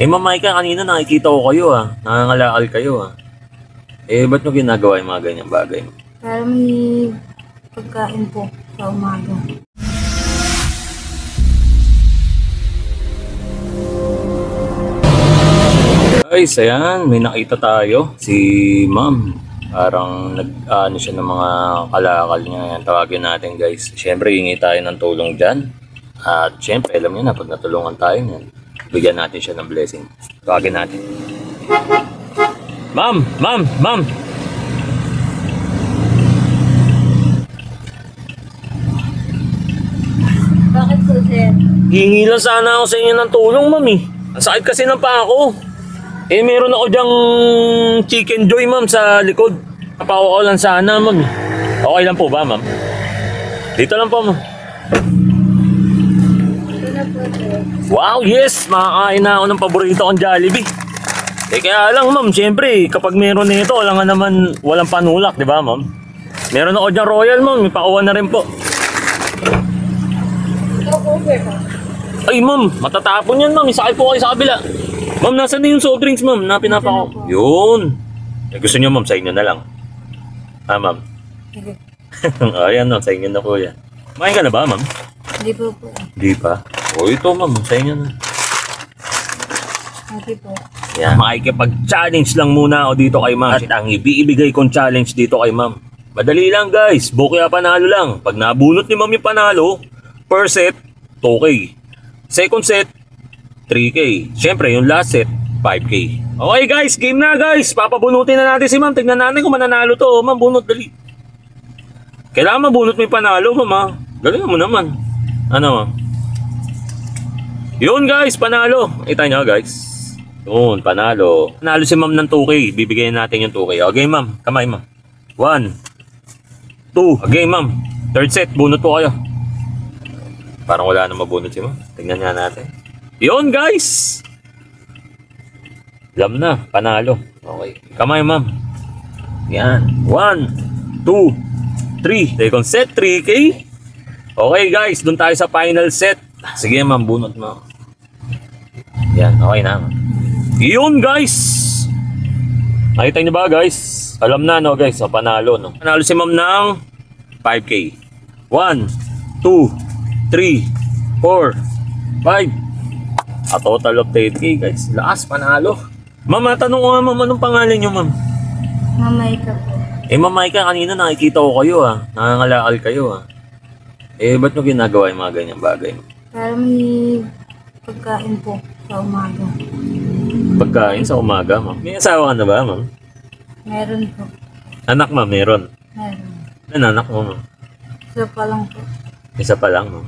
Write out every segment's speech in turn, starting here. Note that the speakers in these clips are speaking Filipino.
Eh, Ma'am Maika, kanina nakikita ko kayo Nangangalaal kayo Eh, ba't nyo ginagawa yung mga ganyang bagay? Para may pagkain po sa umaga. Guys, ayan, may nakita tayo. Si Ma'am. Parang nag-ano siya ng mga kalakal niya. Ayan, tawagin natin guys. Siyempre, hingi tayo ng tulong dyan. At siyempre, alam niyo na, pag natulungan tayo niyan, bigyan natin siya ng blessing. Tawagin natin. Ma'am! Ma'am! Ma'am! Bakit po, sir? Hingi lang sana ako sa inyo ng tulong, ma'am eh. Ang sakit kasi ng paa ko. Eh, meron ako dyang chicken joy, ma'am, sa likod. Napako ko lang sana, ma'am. Okay lang po ba, ma'am? Dito lang po, ma'am. Ito na po, sir. Wow, yes! Makakain na ako ng paborito kong Jollibee. Eh, kaya lang, ma'am, siyempre, kapag meron nito, wala nga naman, walang panulak, di ba, ma'am? Meron ako dyang royal, ma'am. May pakuha na rin po. Ito po, sir. Ay, ma'am, matatapon yan, ma'am. Isakay po kayo sa kabila. Ma'am, nasan na yung soft drinks, ma'am, na pinapako? Yun. Eh, gusto nyo, ma'am, sa inyo na lang. Ma'am. Sige. Ayan, no, sa inyo na po yan. Kumain ka na ba, ma'am? Hindi po po. Hindi pa. O, ito, ma'am, sa inyo na. Hindi po. Yan. Makikipag-challenge lang muna ako dito kay ma'am. At ang ibibigay kong challenge dito kay ma'am. Madali lang, guys. Bukya panalo lang. Pag nabunot ni ma'am yung panalo, per set, 2K. Second set, 3K. Siyempre, yung last set, 5K. Okay guys, game na guys. Papabunutin na natin si ma'am. Tignan natin kung mananalo to. Ma'am, bunot, dali. Kailangan mabunot mo yung panalo, ma'am. Galing mo naman. Ano, ma'am? Yun guys, panalo. Kita nyo guys. Yun, panalo. Panalo si ma'am ng 2K. Bibigyan natin yung 2K. Okay, ma'am. Kamay, ma'am. 1, 2. Okay, ma'am. Third set, bunot po kayo. Parang wala na mabunot si ma'am. Tingnan nga natin. Yun guys! Alam na, panalo. Okay. Kamay, ma'am. Yan. 1, 2, 3. Second set, 3K. Okay guys, dun tayo sa final set. Sige ma'am, bunot mo. Yan, okay na. Yun guys! Nakita niyo ba guys? Alam na no guys, panalo no. Panalo si ma'am ng 5K. 1, 2, 3, 4, 5. A total of 10K guys. Lakas, panalo. Ma'am, tanong ko nga ma'am, anong pangalan niyo ma'am? Mamay ka po. Eh Ma'am Maika, kanina nakikita ko kayo Nangangalaal kayo Eh, ba't nyo ginagawa yung mga ganyang bagay? Para may pagkain po sa umaga. Pagkain sa umaga, ma'am. May asawa ka na ba, ma'am? Meron po. Anak, ma'am, meron. Meron. Ano anak mo, ma'am? Isa pa lang po. Isa pa lang, ma'am.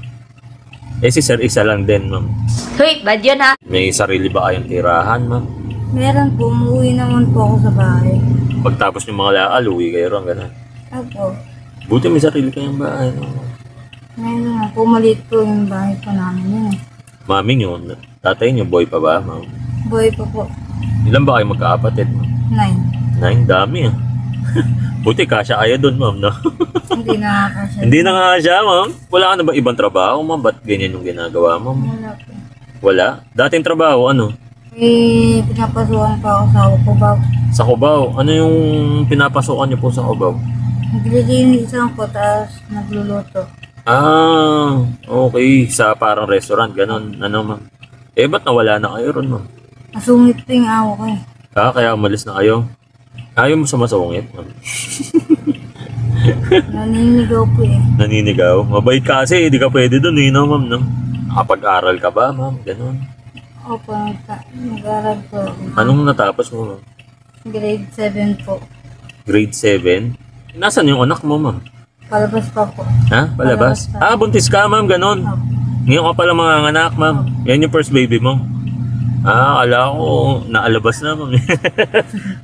Eh, si sir, isa lang din, ma'am. Hoy, bad yun ha? May sarili ba kayong tirahan, ma'am? Meron po. Umuwi naman po ako sa bahay. Pagtapos ng mga lakal, uwi kayo ron, gano'n. Opo. Buti may sarili kayong bahay, no? Meron na po. Maliit po yung bahay po namin yun. Mami nyo, tatay nyo, boy pa ba, ma'am? Boy pa po. Ilan ba kayo magkakapatid, ma'am? 9. 9, dami, Buti kasya kaya doon, ma'am, no? Hindi nakakasya. Hindi na nga siya, ma'am. Wala ka na ba ibang trabaho, ma'am? Ba't ganyan yung ginagawa, ma'am? Wala po. Wala? Dating trabaho, ano? Eh, pinapasukan pa ako sa Cubao. Sa Cubao. Ano yung pinapasukan niyo po sa Cubao? Naglilinisan ko, tapos nagluluto. Ah, okay. Sa parang restaurant, ganon. Ano, ma'am? Eh, ba't nawala na kayo ron, ma'am? Masungit po yung awa ko eh. Ah, kaya umalis na kayo? Ayaw mo sa masungit, ma'am? Naninigaw po eh. Naninigaw? Mabait ka kasi, hindi ka pwede doon, no, ma'am, no? Nakapag-aral ka ba, ma'am? Ganon. Opo, nag-aaral po ako. Anong natapos mo, ma'am? Grade 7 po. Grade 7? Nasaan yung anak mo, ma'am? Palabas pa po. Ha? Palabas? Palabas pa. Ah, buntis ka, ma'am, ganon. Opo. Ngayon ka pala mga anak, ma'am. Yan yung first baby mo. Ah, ala ko, naalabas na, ma'am.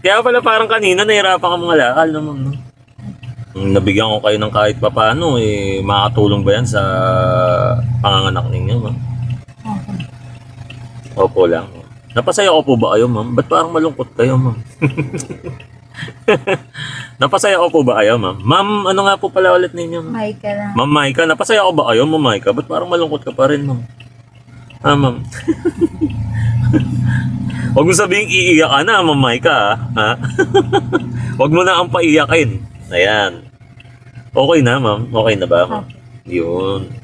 Kaya pala parang kanina, nahirapan ka mga lakal, no, ma'am, no? Nabigyan ko kayo ng kahit papano, eh, makakatulong ba yan sa panganganak ninyo, ma'am? Opo. Opo lang. Napasaya ko po ba kayo, ma'am? Ba't parang malungkot kayo, ma'am? Napasaya ko po ba kayo, ma'am? Ma'am, ano nga po pala ulit ninyo, ma'am? May ka lang. Ma'am Maika, napasaya ko ba kayo, ma'am Maika? Ba't parang malungkot ka pa rin, ma'am? Ah, ma'am. Huwag mo sabihing iiyak ka na, Ma'am Maika, ha? Huwag mo na ang paiyakin. Ayan. Okay na, ma'am. Okay na ba, ma'am? Yun.